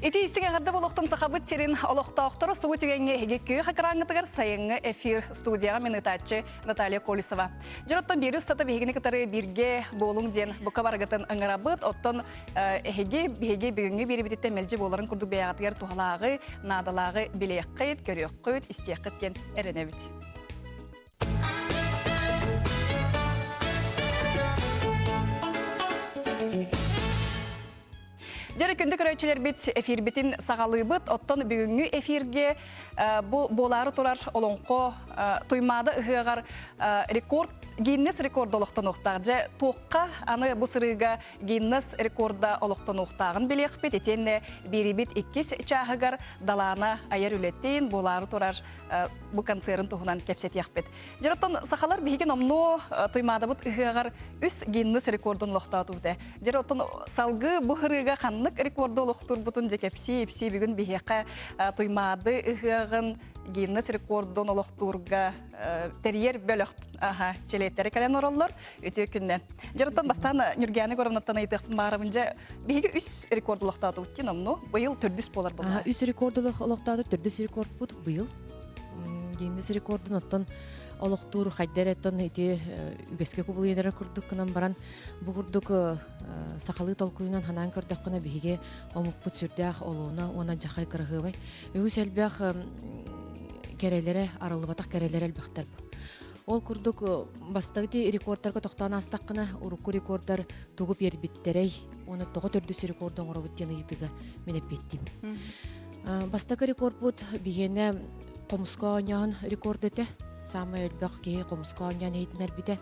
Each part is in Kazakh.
Ити истеген гарды болуқтың сақабыт серин олықтауқтыры суы тегенге егеккүйі қақыраңғытығар сайынғы эфир студияға мен ытачы Наталья Колесова. Жыроттан бері ұстаты бейгіні кітары бірге болуң ден бұқа барғытын ыңырабыт, оттан бейге бүгінгі бері бітетті мәлжі боларын күрді бейағатығар туғалағы, надалағы білек қайт, көрек қойт, істек қыткен әріне біт. Жәрі күнді көрәйтшілер бет эфир бетін сағалы бұд, оттан бүгінгі эфирге болары тұрар олонқо тұймады ұғығар рекорд, Гиннес рекорд олықтан оқтағы. Жа тоққа аны бұл сырыға Гиннес рекорда олықтан оқтағын білек бет, етенне бері бет 2 чағығар далана айар үлеттейін болары тұрар бұл концерін тұғынан кәпсет яқ бет. Жароттан сақалар бейген омно тұймады бұд ұғығар үс Гиннес рекордын олықтағы тұғды. Жароттан салғы бұл ғырыға қанлық рекорды олықтыр бұтын жекепсі бүгін бейеқа тұймады ұғығын Гиннес рекордын олықтырға терьер бөліқ челеттері кәлен оралылар өте күннен. Жарыттан бастан Нүргені көрімнаттан айтық мағырымынша бейгі үс рекорд олықтады өткен, омно бұйыл түрдіс болар бұл. Үс рекорд олықтады, түрдіс рекорд бұд бұйыл. Гиннес рекордын оттан олықтыр қайдар әттен әйте үгеске көбіл едері күрдік күнан баран бұғырдық сақалы толқуынан ханан көрдік күні бейге омық бұд сүрдіғ олуына она жақай қырығы бай. Үгіс әлбәқ кәрелері, арылыбатақ кәрелері әлбәқтар бұл. Ол күрдік бастағыды рекордтарға тоқтан астаққына ұрыққы рекордтар тұғып ербіттерей, оны тоғы түрдісі рекордың ұрабыттен ұйдыға мен әпеттім. Бастағы рекорд бұд бігені қомысқа ойнағын рекорд еті. Самы өлбәқ кейі қомысқа ойнағын ейтін әрбіті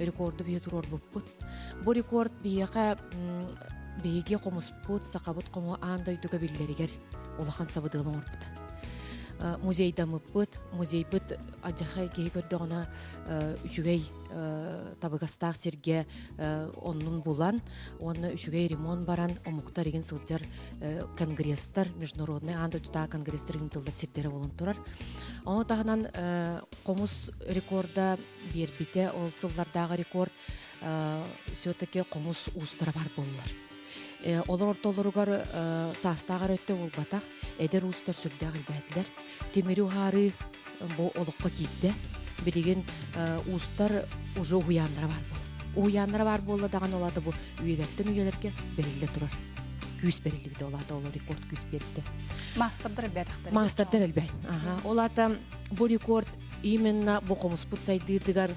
рекорды бейі тұрор бұд бұд. Бұл рекорд бейге қомыс бұд, сақабыд қомы аңдайдыға білдерігер олақан сабыдығылың ұрбыды. Музейда мұппыт, музей бұд аджақай кейі көрді ғана үшігей табығастақ серге онның болан, оны үшігей ремон баран, омуқтар еген сылджар конгресстар, международный аңды тұта конгресстар еген тылдар сердері болын тұрар. Оны тағынан қомыс рекорда бербіте, ол сылдардағы рекорд сөйтіке қомыс ұстара бар болылар. Олар ортолыругар састағар өтті ол батақ, әдер ұстар сүрдіғыл бәділер. Темері ұғары бұл олыққа кейді. Білеген ұстар ұжы ұғыянлары бар бол. Ұғыянлары бар болы даған олады бұл үйелерден үйелерге берілі тұрар. Күз берілі біді олады, олар рекорд күз берілді. Мастердар әлбәдіқтар. Мастердар әлбәд. Олады бұл рекорд именно бұл қомыс бұд сайдыдығар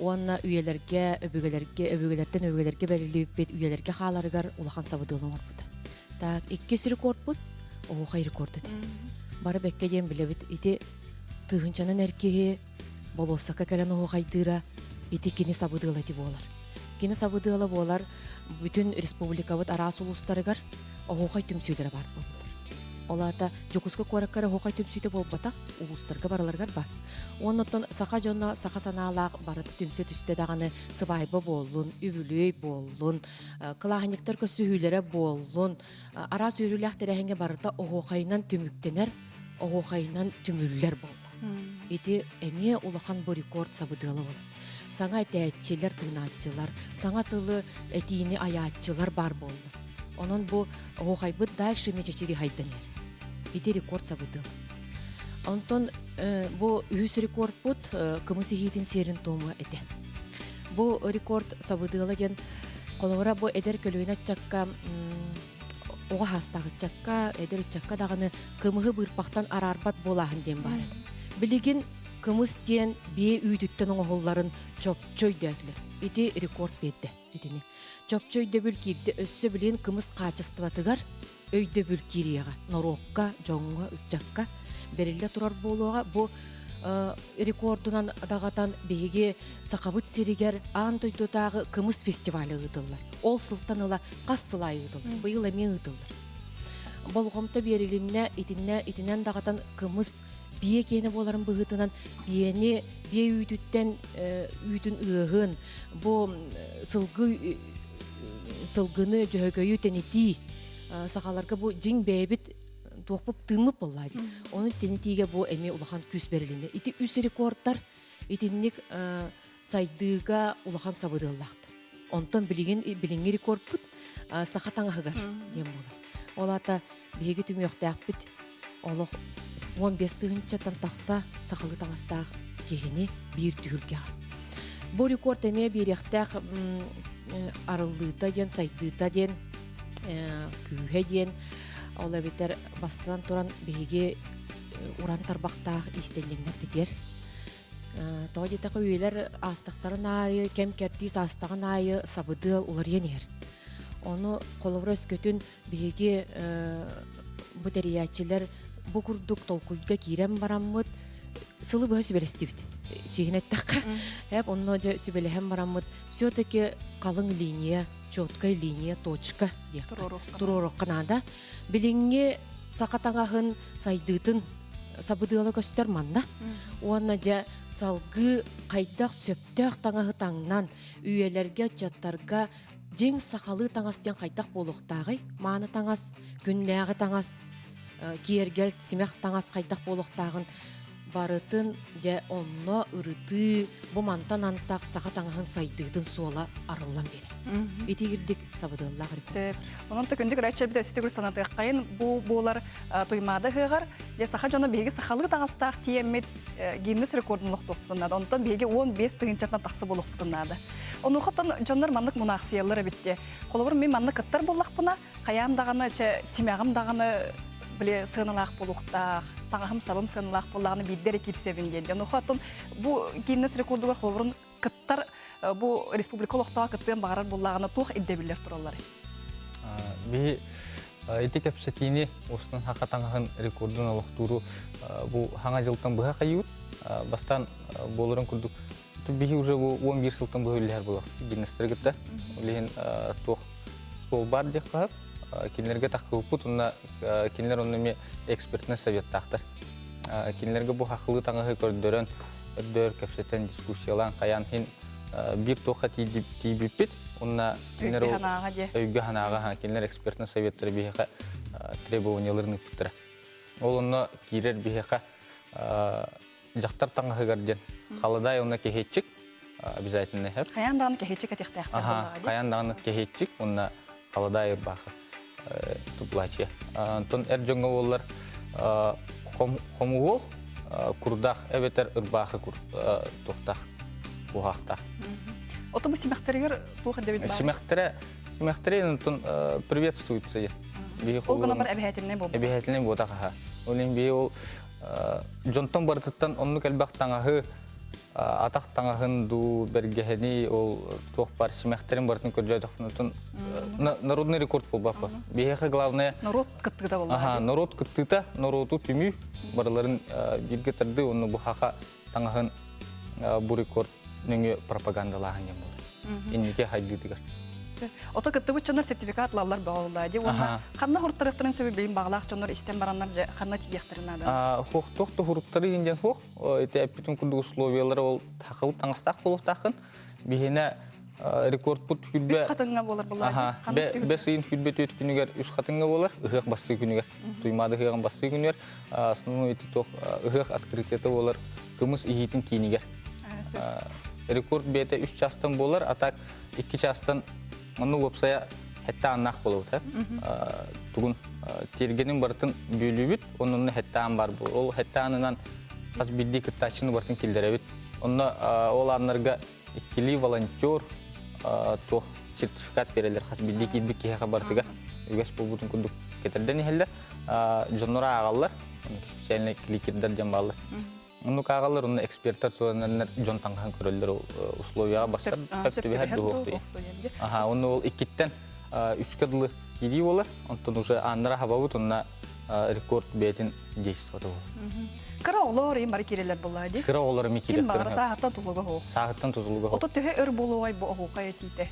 Онна үйелерге, өбігелерге бәрілі өппет үйелерге қаларығар улахан сабыдылың орбыды. Так, 2 рекорд бұд, оғай рекорд еді. Бары бәкке дем білі біт, еті тұғынчанын әркеге, бол осаққа кәлін оғайдыра, еті кені сабыдылы еді болар. Кені сабыдылы болар, бүтін республика бұд арас ұлыстарығар, оғай түмсейлері бар болар. Олата жокуска кораккара хокай төмсүйте болып батақ, улустарға бараларғар бар. Оннотон сақа жонна сақа саналақ барыты төмсе түсте дағаны сыбайбы болын, үбілей болын, қылағынектер көрсүйілері болын, арас үйріләқ тәрәхенге барыта оғуқайынан түміктенер, оғуқайынан түмілілер болды. Еті әме улақан бұл рекорд сабыдылы болды. Саңа әтәтчелер, тыңнатчылар, саңа тылы әтейіне аятчылар бар болды. Onun bu oğaybıt dальше meçeçiri haydanır. Ити рекорд сабыдыл. Онтон bu ühüs рекорд bud kımısı hidin serin tomu ete. Bu рекорд сабыдыла ген қолығыра bu eder kölüğüne çakka oğa hastağı çakka eder çakka dağını kımığı bırpaqtan ararbat bolağın den var edi. Biligin kımız diyen biye üydütten oğulların çöp-çöy dökülür. Ити рекорд берді. Etini. Çöp-çöy döbül kirdi össü bilin kımız kaçıstıvatıgar öyde bülkiriyaga, norokka, jonga, ütçakka berilde turar boluğa bu rekordundan dağatan beyge sakabıt seriger Antoydodağı kımız festivali ıdıllar. Ol sıltanıla kas sılay ıdıllar. Bıyıl emeği ıdıllar. Bolğomta berilinne itinen dağatan kımız biye kene boların bığıtınan biyeni biye üydütten üydün ığın bu sılgını cöhögöyü teneti sakalarga bu jing bebit toqpup tımıp bolladı. Onu tenetiga bu eme ulahan küs berilinde. Iti üs rekordlar itinlik saydıga ulahan sabıdıllıqtı. Ondan bilingi rekord put sakatan ağır diyem bolar. Олата биһиги түмүөхтээхпит олох 15 тыгынчаттан тахса сахалы таңастаах кегини биир түһүлге. Бу рекорд эме биирехтеах арыллыыта ден, сайдыыта ден, күүһэ ден, ола битер бастынан туран биһиги уран тарбактаах истеллиңнер битер. Тоодетака үелер астактарын айы, кем кертис астагын айы сабыдыл улар енер. Оны коловра өскөтүн биһиги батареячилер бу курдук толкуйга кирем бараммыт сылы быһа сиберестибит. Чигинеттакка. Хеп онно же сибелехем бараммыт. Все-таки калың линия, чёткая линия, точка дек. Туророк канада. Билинге сакатаңахын сайдытын сабыдыла көстөр манда. Уанна же салгы кайдак сөптөк таңахы таңнан үйелерге чаттарга жең сакалы таңастен кайдак болуктагы, мааны таңас, күннәгы таңас, киергел симех таңас кайдак болуктагын барытын же онно ырыты бу мантан антак сакатаңахын сайдыдын суола арыллан бере. Итигилдик сабыдыллах рецепт. Онон та күндүк рача бит ситигүр санатыга кайын бу болар туймада хыгар же саха жона беги сахалы тагастак тиемет Гиннес рекордун локтуктунада. Онтон беги 15 тыгынчатан таксы болуктунада. Ону хаттан жоннор мандык мунаксиялар битте. Колобур мен мандык кыттар боллакпына, каян даганы семягым даганы биле сыналак болуктак, тагым сабым сыналак боллаганы биддер кирсебин ден. Ону хаттан бу Гиннес рекордуга колобурун кыттар бу республика локтага кыттын багарар боллаганы тух иддебилер тураллар. Би этикеп сетини устун хакатаңын рекордун локтуру бу хаңа жылтан быга кайыт. Бастан болорун курдук. Биги уже 11 жылтан бөлөлөр болот. Гиннестерге улен тух сол бар деп кап, кинлерге такылып, уна кинлер онуме экспертный совет тактыр. Кинлерге бу хакылы таңы көрдөрөн өдөр кепсетен дискуссиялан каян хин бир тоха тибиппит, уна кинлер өйгө ханага кинлер экспертный советтер бихе требованияларын иптер. Ол онно кирер бихе жактар таңы гарден. Халыдай онна кехетчик обязательно хеп. Каяндан кехетчик атыктакта болду. Каяндан кехетчик, онна халыдай бахы туплачы. Тон эржонго боллар комугол курдах эбетер ырбахы кур токтах бухакта. Отобус семехтергер туха дебит бар. Семехтере тон приветствуют сей. Ол гана бар обязательный болду. Обязательный болду ха. Олен би ол жонтон бартыттан онну келбак таңахы атак таңахын ду бергехени ол тох бар семехтерин бартын көржөйдөхнүтүн народный рекорд болбаппы. Бихе главное народ кыттыда болду. Народ кыттыта, народу түмү барларын бирге тарды онну бу хака таңахын бу рекорд нөңө пропагандалаган жем болду. Иннике хайдыдыгар. Ото кытты бучонор сертификатлалар багылда ди. Уна канна хурттарыктарын сөбү бейин баглак жонор истен бараннар же канна тиектеринада. Хох тохто хуруттары инден хох, эте бүтүн күндү условиялары ол такыл таңстак болуктакын. Бихине рекорд бут хүлбе. Үс катынга болар булар. Бесин хүлбе төт күнүгөр үс катынга болар. Ыгык басты күнүгөр. Туймады ыгын басты күнүгөр. Основной эти тох ыгык открытиеты болар. Кымыз ийитин кинигер. Рекорд бете 3 частан болар, а так 2 частан onu websaya hatta anaq bolot hep. Tugun tergenin bartın bölübüt, onun hatta var bu. Ol hatta anından az bildi kıtaçını bartın kilderebit. Onda olanlarga ikili volontör toh sertifikat verirler. Has bildi ki bir kiha bartıga. Üges bu bütün kunduk getirden heller. Jonora ağallar. Spesialne klikirler jamballar. Onu kağallar, onu ekspertler soranlar jon tanghan körüller условия bastar. Hep bir her doğru. Aha, onu ikitten üskadlı gidi olar. Ondan уже anlara havavut ona rekord betin действовать olur. Kara olur, imar kireler bulaydı. Kara olur mi kireler? Kim var saatten tuzluğa hoğ. Saatten tuzluğa hoğ. Oto tehe ör buluğay bu hoğaya tite.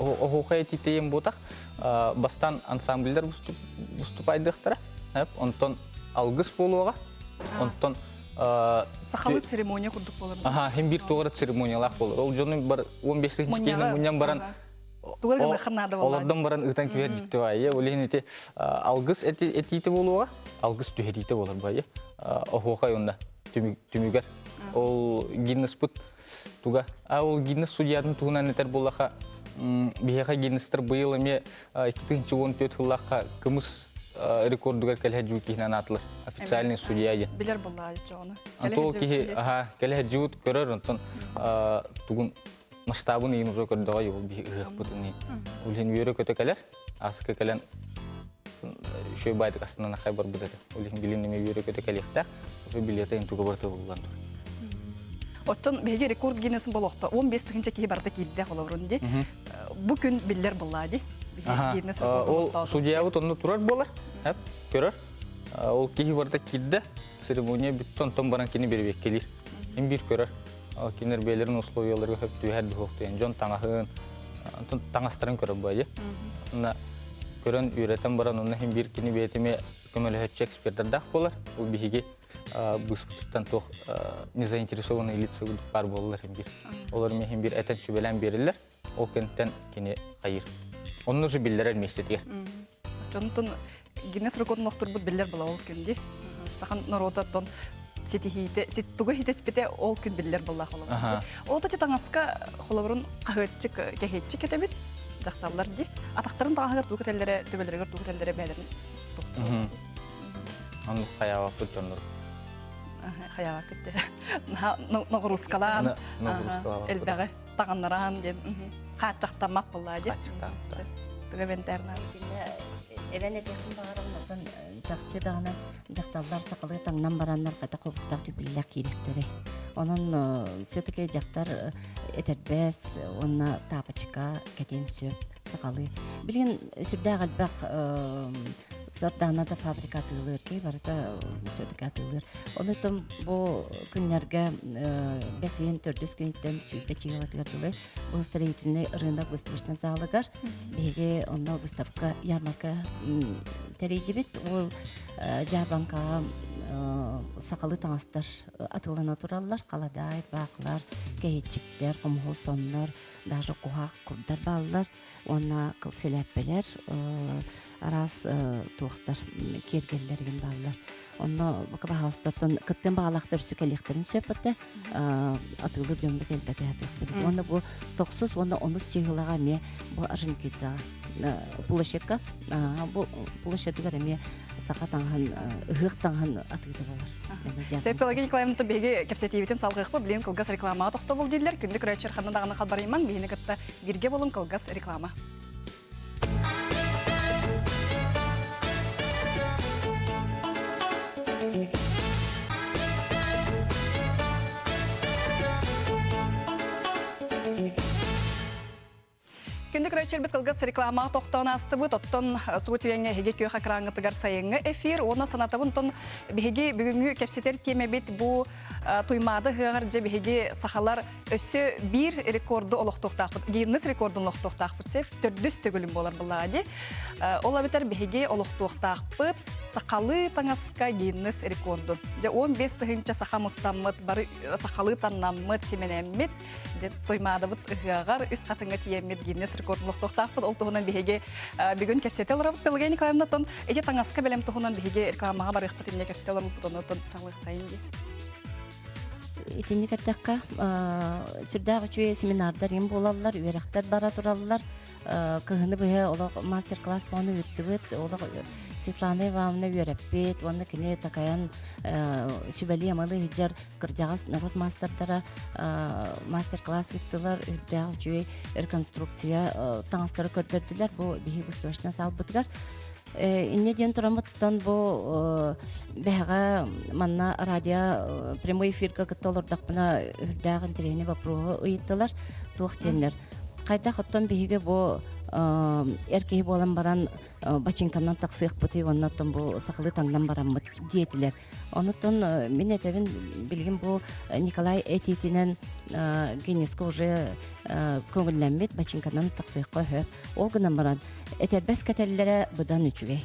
Hoğaya titeyim botak. Bastan ansambller vыступайдықтыра. Hep ondan algыс buluğa. Ondan Сахалы церемония курдук болар. Aha, hem bir toğrı seremoniyalar bolur. Ol jonun bar 15-ci kenen munyan baran. Тугар гана ханада болар. Олардан баран ытан күер жикте бай. Олен эти алгыс этите болуга, алгыс түһерите болар бай. Охохай онда түмүгөр. Ол Гиннес бут туга. Ол Гиннес судьядын тугунан этер болаха Бихеха Гиннестер быйыл эме 2014 жыллаққа кымыс рекордугар кәліхә жуут кихінен атылыр. Официальный судья ген. Билер булла жоны. Антол кихи кәліхә жуут көрөр, онтон тугун масштабын иін ұзой көрдіға йол бихех бұтын. Улхин үйері көті кәлер, асықы кәлен шөй байдық астынан ақай бар бұдады. Улхин билин неме үйері көті кәлектақ, билеті ен туға барты болған тұр. Оттон беге рекорд Гиннесин болохто 15-тигинче кии барда килде холорунди. Бу күн биллер буллади. Гиннес Ол судьябы тонны турар болар, көрөр. Ол кии барда килде, церемония биттон тон баран кини бербек келир. Ен бир көрөр. Кинер бейлерин условияларга хөп түйәр бихоктен жон таңахын, таңастарын көрөр байды. Көрөн үйрәтен баран онна ен бир кини бетиме көмөлөһөтчү эксперттер болар. Ол бихиги бұспыттан тоқ незаинтересованный лица бар болылар hem bir. Олар мен bir әтен шүбелен берілер, ол кенттен кене қайыр. Onun уже биллер әлместетер. Жонтон Гиннес рекордын оқтыр бұд биллер бұла ол күнде. Сақан нұротаттон сеттуғы хитеспете ол күн биллер бұла қолабыр. Ол да таңасқа қолабырын қағытчық, кәхетчік кетемет жақталар де. Атақтарын тағағыр туғытелері, төбелерігір туғытелері бәлерін. Onu қаяға күт жоныр. Қаяға күтті. Нұғырускалан, әлбәғі тағанларан ден. Қатшақтамақ бұлла де. Түгәбентерін Эвен этехин багарымдан жакчы дагана жакталдар сакалы таңнан бараннар кайта кобуттак түбүлләр киректери. Онун все-таки жактар этербес, онна тапачка кетен сөп сакалы. Билген сүрдә галбак саттана да фабрикатылар ки барда все-таки атылар. Онутум бу күннәргә бесен төрдөс көннән сүпе чыгылатырдылар. Бу строительный рынок выставочный залыгар. Беге онда выставка ярмарка терейдебит. Ол Жабанка сакалы таңастар атылана тураллар, каладай, баклар, кейчиктер, комхолсоннор, даже кухак курдар баллар, онна кылселәппелер, арас туактар, кергеллерген баллар. Онна бака бахалстатын кыттен багалактар сүкеликтерин сөпөтө атылып жөнбөт элбете атып. Онда бу 9 онда 10 чыгылага ме бу аржинкиза площадка бу площадка ме сакатаңхан ыгыктаңхан атыды болар. Сепелаги Николаевна беге кепсетивитен салгыкпы билен кылгас реклама токто бол дилер. Күндүк речер ханындагы калбар иман бейне кытта бирге болун кылгас реклама. Күндік рәчер бит кылгас реклама тоқтауына астыбы, тоттон суытуяңа хеге күйеға қыраңғытығар сайыңы эфир. Оны санатабын тон бігеге бүгінгі кәпсетер теме бет бұл туймады ғығар же бігеге сақалар өсі бір рекорды олықтуқтақпыд. Гейнес рекордын олықтуқтақпыд сеп, түрдіс төгілім болар бұлады. Ола бітер бігеге олықтуқтақпыд. Сақалы таңасқа гейнес рекордын. 15 тұхынча сақа мұстаммыд, бары сақалы таңнаммыд, семенеммет. Туймады бұд ғығар үс қатыңа тиеммет гейнес рекордын тоқтақпыд. Ол тұғынан бігеге бүгін кәпсеті оларабыд. Пелгей Николаевна тон, әге таңасқа бәлем тұғынан бігеге рекламаға бар иқпатынне кәпсеті оларабыд. Тон саңлықтайын де. Итинник аттакка сүрдәгы чуе семинардар ем болалар, үйрәктәр бара тураллар. Кыгыны быһы олог мастер-класс боны үттүбүт, олог Светлана Ивановна үйрәппет, оны кине такаян сүбәли амалы хиджар кырдягас народ мастердара мастер-класс иттилар, үрдәгы чуе реконструкция таңастары көрдөрдүләр. Бу биһи выставочна салбытыгар. Инне ден турамыттан бу бәһәгә манна радио прямой эфирга кыттылырдакпына үрдәгән тирәне вопросы ыйттылар, туактеннер. Кайда хоттан биһиге бу эркеһи болан баран бачинканнан таксык бути, оннан бу сакылы таңдан баран диетилер. Онутон мен этебин билген бу Николай Этитинен Гиннеске уже көңүлләнмет бачинканнан таксыкка хөп. Ол гына баран этербес кетеллере будан үчүгей.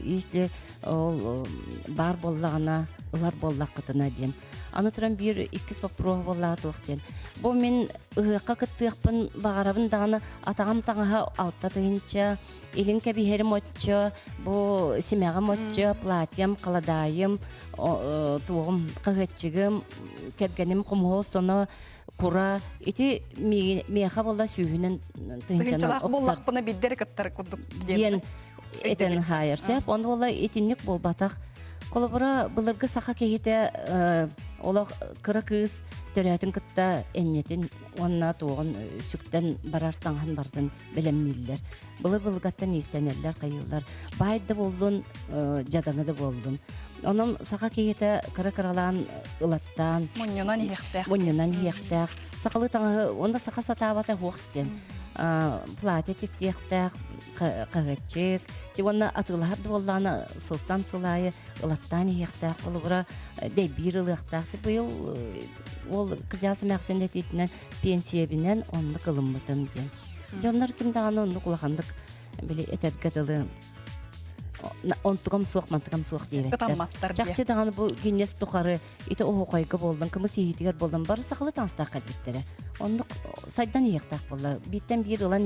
Если ол бар боллагына, улар боллакытына ден. Аны туран бир иккис вопросы болла туактен. Бу мен ыгыкка кыттыакпын багарабын даганы атагам таңаха алтатыгынча илин кебихерим отчо, бу семягам отчо, платьям, каладайым, тугум, кыгытчыгым, кергеним кумхол соно кура ити меха болла сүүһүнен тыгынчанан Тыгынчалаах оксар боллах бына биддер кыттар курдук диен этен хайыр сеп он болла итинник болбатах колобура былыргы саха кехите олох кыра кыз төрөтүн кытта эннетин онна туган сүктен барар таңхан бардын белемниллер былыр былгаттан истенерлер кайылдар байда болдун жадаңы да болдун онун саха кехите кыра кыралаан ылаттан Муньюнан иехтэх. Боннан хехтах сакалы таңы онда саха сатабата хуктен платье тектехтах кагачек тигонна атылар боллана сылтан сылайы ылаттан хехтах олура де бир ылыктах быйыл ол кыжасы максенде титинен пенсия бинен онды кылымбытым ден жоннор кимдаганы онды кулахандык били этепкетылы онтугам суох мантыгам суох дебеттер. Кытамматтар дие. Жакчы даганы бу гиннес тухары ите оокойга болдун, кымыс ийитигер болдун бар сакылы таңстак кадбиттере. Ондук сайдан ийектак болду. Биттен бир ылан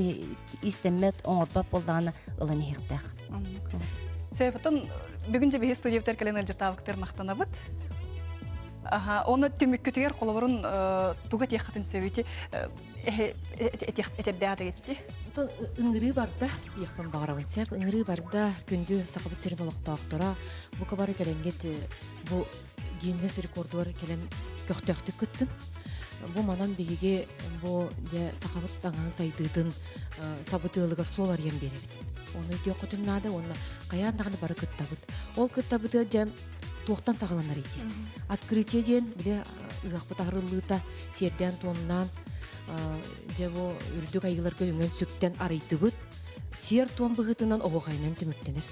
истемет оңорбап болданы ылан ийектак. Себептен бүгүнче бии студиявтер келен алжатабыктер мактанабыт. Оны түмүккүтүгер колоборун туга тиякатын сөбүти этеддеаты кетти. Тон ыңыры барда, яқпан бағарабын сәп, ыңыры барда күнді сақабыт серін олықтақтыра, бұ кабары кәленгет бұ геймнес рекордуар кәлен көқтөқтік күттін. Бұ манан бегеге бұ сақабыт таңан сайдыдын сабытылығар солар ем беребіт. Оны өте құтыннады, оны қаяндағаны бары күттабыт. Ол күттабыты жем туақтан сағыланар еде. Открытие ден, біле ұғақпыт ағырылыта серден тонынан жабо үрдүк айгыларга үңөн сүктен арыйтыбыт сер туон быгытынан оғайнан түмүктенер.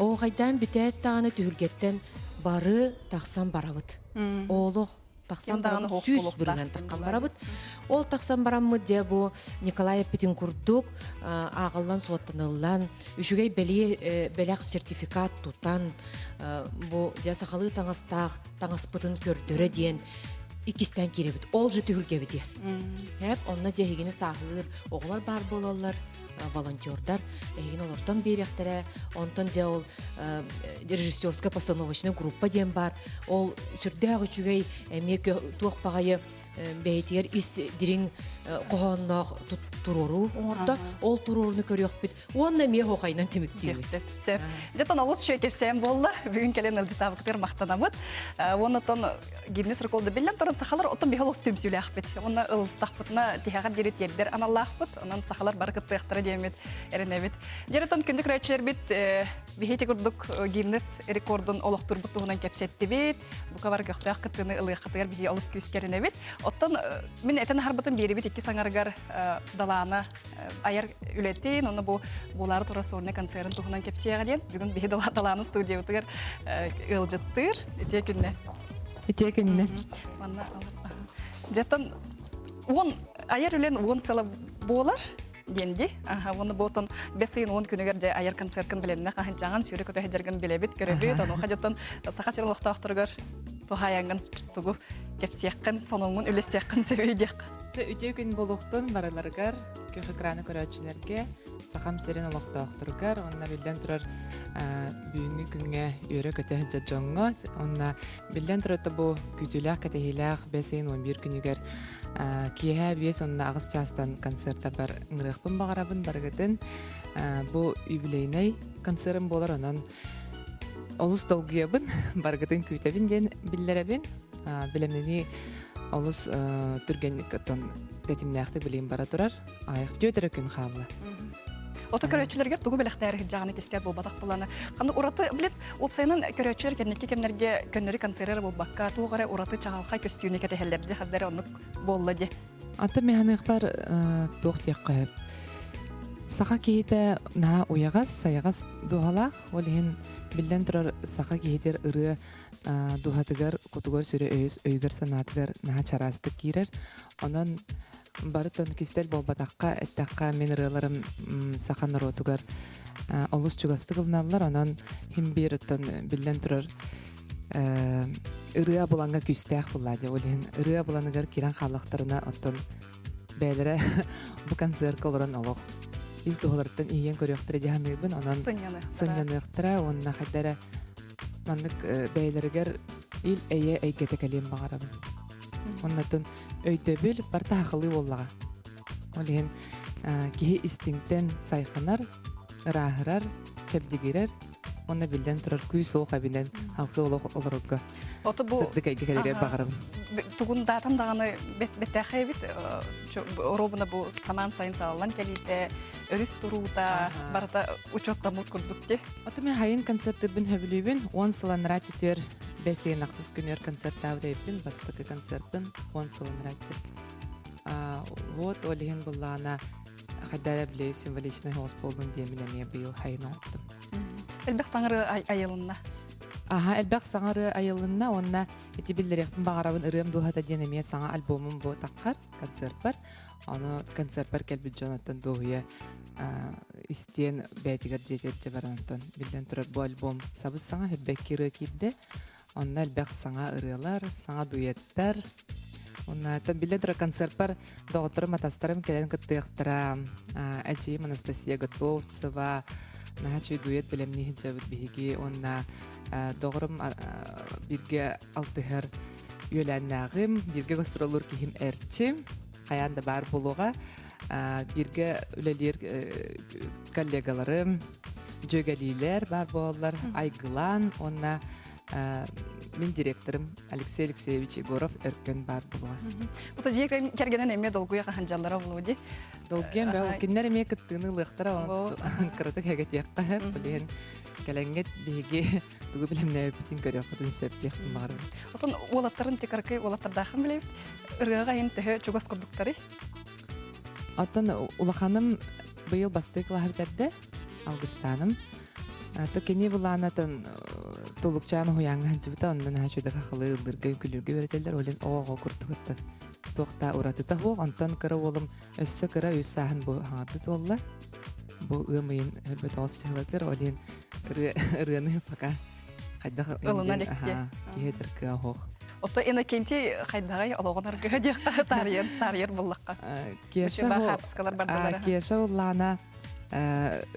Оғайдан бүтәет тағаны түхүлгеттен бары тақсан барабыт. Олық тақсан барабыт сүз бүрген таққан барабыт. Ол тақсан барамы жабо Николай Петенкурдук ағылдан суаттанылан үшігей белек сертификат тутан бұ жасақалы таңаспытын көрдөрі дейін икистен керебит. Ол же түгілгебит ер. Хеп, онна жегені сағылыр, оғылар бар болалар, волонтердар, егін олардан беректері, онтан же ол режиссерская постановочный группа дем бар. Ол сүрдәғі чүгей әмек туық бағайы бәйтер ис дирин қоғаннақ турору оңырда, ол туроруны көрек бит. Онна ме хоқайнан теміктейбіз. Жеттон олыс шөй кепсем болла, бүгін келен ылжытабықтер мақтанамыд. Онытон Гиннес рекорды білен тұрын сақалар отын бейхал ос түмсүлі ақпет. Оны ылыстақпытына тихағат дерет ердер аналлақпыт, онан сақалар барқытты яқтары демет әрінебет. Жеттон күндік рәйтшілер бит бейхеті күрдік Гиннес рекордын олықтыр бұттығынан кепсетті бет. Бұқа бар көқтіяқ күттіні ылыққытығар бейхе олыс күйіскеріне бет. Оттан мен әтін харбытын бері бит екі саңарғар даланы аяр үлеттейін. Оны бұлары тұра соңына концерін тұғынан кепсияға ден. Бүгін бейхе даланы студия ұтығар ылжыттыр. Ете күнне. Ите күнне. Жеттон, он аяр үлен 10 сылы болар денди. Оны ботон 5-10 күнігер де аяр концертін біленіне қағын жаңан сүйрі көті әдерген білебет, көребет. Оны қажеттон сақа серін ұқтақтырғыр тұхаяңын тұғу кепсияққан, соныңын үлестияққан сөйдек. Үте күн болуқтын барыларғар, көк экраны көрәтшілерге сақам серін олықтақтырғар, онына білден тұрар бүйінгі күнге үйрі көті жаджонға, онына білден тұраты бұл күтіләқ кәтехиләқ 5-11 күнігер киеға бес онына ағыз частан концерттар бар ыңырықпын бағарабын барғытын. Бұл юбилейнай концертім болар, онын олыс долгиябын, барғытын күйтәбін ден білдерәбін. Білемнені олыс түргенlik оттон детимнәхті білейін бара тұрар. Аяқ дөтірі күн қабылы. Ота көрөтчүлөргө тугу белектери жаганы кестер болбатак буланы. Каны ураты билет опсайнын көрөтчүлөр кеннекке кемнерге көннөрү концерттер болбакка тугара ураты чагалка көстүүнү кетехеллерди хаддары онук болла ди. Ата механик бар тоқ теккеп. Саха кейте на уягас саягас дугалак олен билден турар саха кейтер ыры дугатыгар кутугар сүрө өйгөр санатыгар на чарасты кирер. Онан барытын кистел болбатакка эттакка мен ырыларым сахан ротугар олус чугасты кылналар. Онан химбирыттан билден турар ырыа буланга күстәк булады. Олен ырыа буланыгар киран халыктарына оттон бәйләре бу концерт колорон олох. Из доғалардан иен көріқтірі дегенмейбін, онан сынянықтыра, онына қайдары маңдық бәйлерігер ил әйе әйгеті кәлем бағарабын. Оннатын өйдөбүл барта хакылы боллага. Олеген кихи истинктен сайханар, ырахырар, чепдигирер, онна билден турар күй соок абинен халкы олорга. Оты бу Сырдык айгы багырым. тугун датын даганы беттәхе бит робына бу саман сайын саллан келите өрүс турута барата учетта мут курдукте. Аты мен хайын концерты бин хөбүлүбүн, 10 сылан ратитер бесен аксыз күнөр концерттабы дейбин, бастыкы концертын 10 сылан ратитер. Вот олеген буллана хадара биле символичный хоз болдун демине быйыл хайын оттум. Элбек саңыры айылынна. Элбек саңары айылынна онна эти биллеректин багарабын ырым дуhata денеме саңа альбомум бу таккар концерт бар. Аны концерт бар келбит Джонатан Догуя истен бәтигер жететче барантан билден турар бу альбом сабыз саңа хөббеккире кидде. Онна элбек саңа ырылар, саңа дуэттер. Онна та билден турар концерт бар доктор Матастарым келен кыттыктыра Әжейім Анастасия Готовцева нахачы дуэт билемни хиджабыт биһиги онна доғырым бирге алтыхар үйеләннәғым, бирге гастролур кихим әрчі, қаянда бар болуға, бирге үлелер коллегаларым, жөгәлилер бар болалар, айгылан, онна мен директорым Алексей Алексеевич Егоров өркөн бар болуға. Ота жиек кергенен эме долгуя ханжаллара болу ди. Долген бә, кеннер эме кыттыны лықтыра, кырытык әгетияққа, білген кәләңгет биһиги тугу билемне битин көрө хотун септих бар. Отон олаттарын текаркы олаттардахын билеп, ырыга ин тәһе чугас курдуктары. Отон улаханым быйыл басты клахырдады, августаным. То кени буланатын толукчаны хуяңган жибта ондан хачуда хахылы ылдырга күлүргө беретелер, олен ого куртугутта. Тохта уратыта хог, антон кыра олым өссө кыра үсәһен бу хаңарды толла. Бу ымыйын хөлбөт ос чыгылатыр, олен ырыны пока хайда киһетер кыахох. Ото эна кенти хайдагай ологонар гыдык тарьер буллакка. Кеша уллана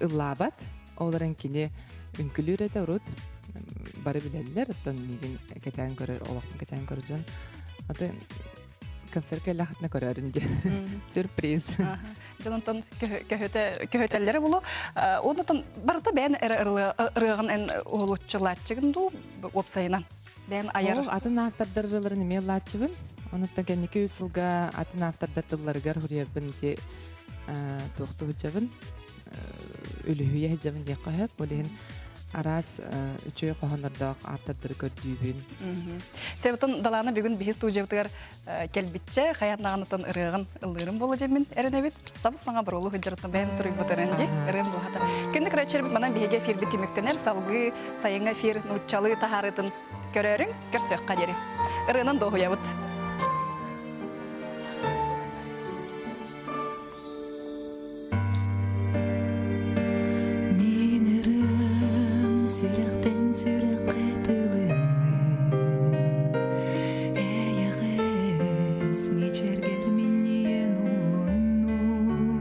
ыллабат, оларын кине үнкүлүр эте урут бары билелер, оттон мигин кетен көрөр, олоктун кетен көрүжөн. Аты концертке лахатна көрөрүн ди. Сюрприз. Jonathan köhötelleri bulu. Ondan barda ben ırığın en olutçulatçıgın du opsayınan. Ben ayar. O atın aftardırlarını melatçıbın. Ondan kendiki üsulga atın aftardırlarıgar huriyarbın ki toxtu hücabın. Ölühüye hücabın diye kahep. Olehin aras üçüye qohanlardaq aftardırı gördüğün. Sebetun dalana bir gün bir stüdyo'da kelbitçe hayatnağınıtan ırığın ılırın bolu demin erenebit. Sabız sana bir olu hücratın ben sürüy bu terendi. Irığın bu hata. Günlük rayçeribit bana bir hege fir bitimüktener salgı sayına fir nutçalı taharıtın görörün görsök kaderi. Irığının doğu yavut. Sürekten sürek qetılının Eyağız miçerger minniyen ulunun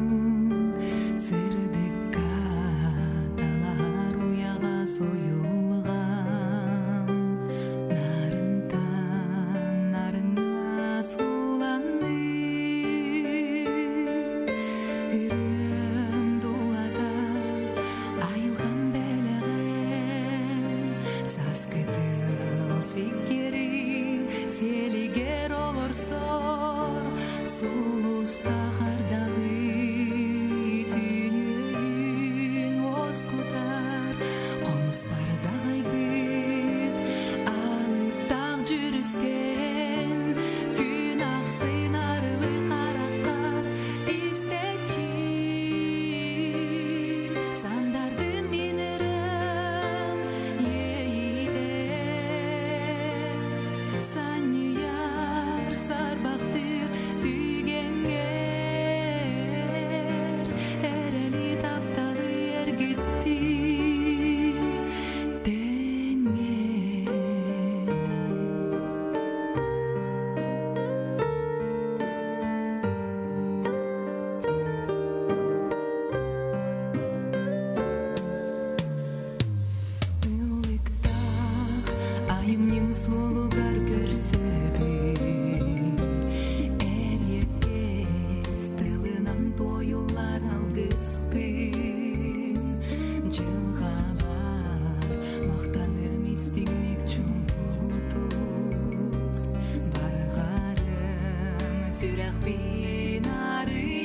Sırdıkka dalar uyağa soyulgan Narından narına sulandı Irım doğada ayılgan Sikeri seliger olorsor sulusta qardağı tünün oskutar qomus bardağay bit alıp dağ жүрүскен күн ақсын арылы қараққар истечи сандардың минірім ейде Saniyar sarbaktır tügenger Ereli taptalı yer gitti denge сүрәк бинары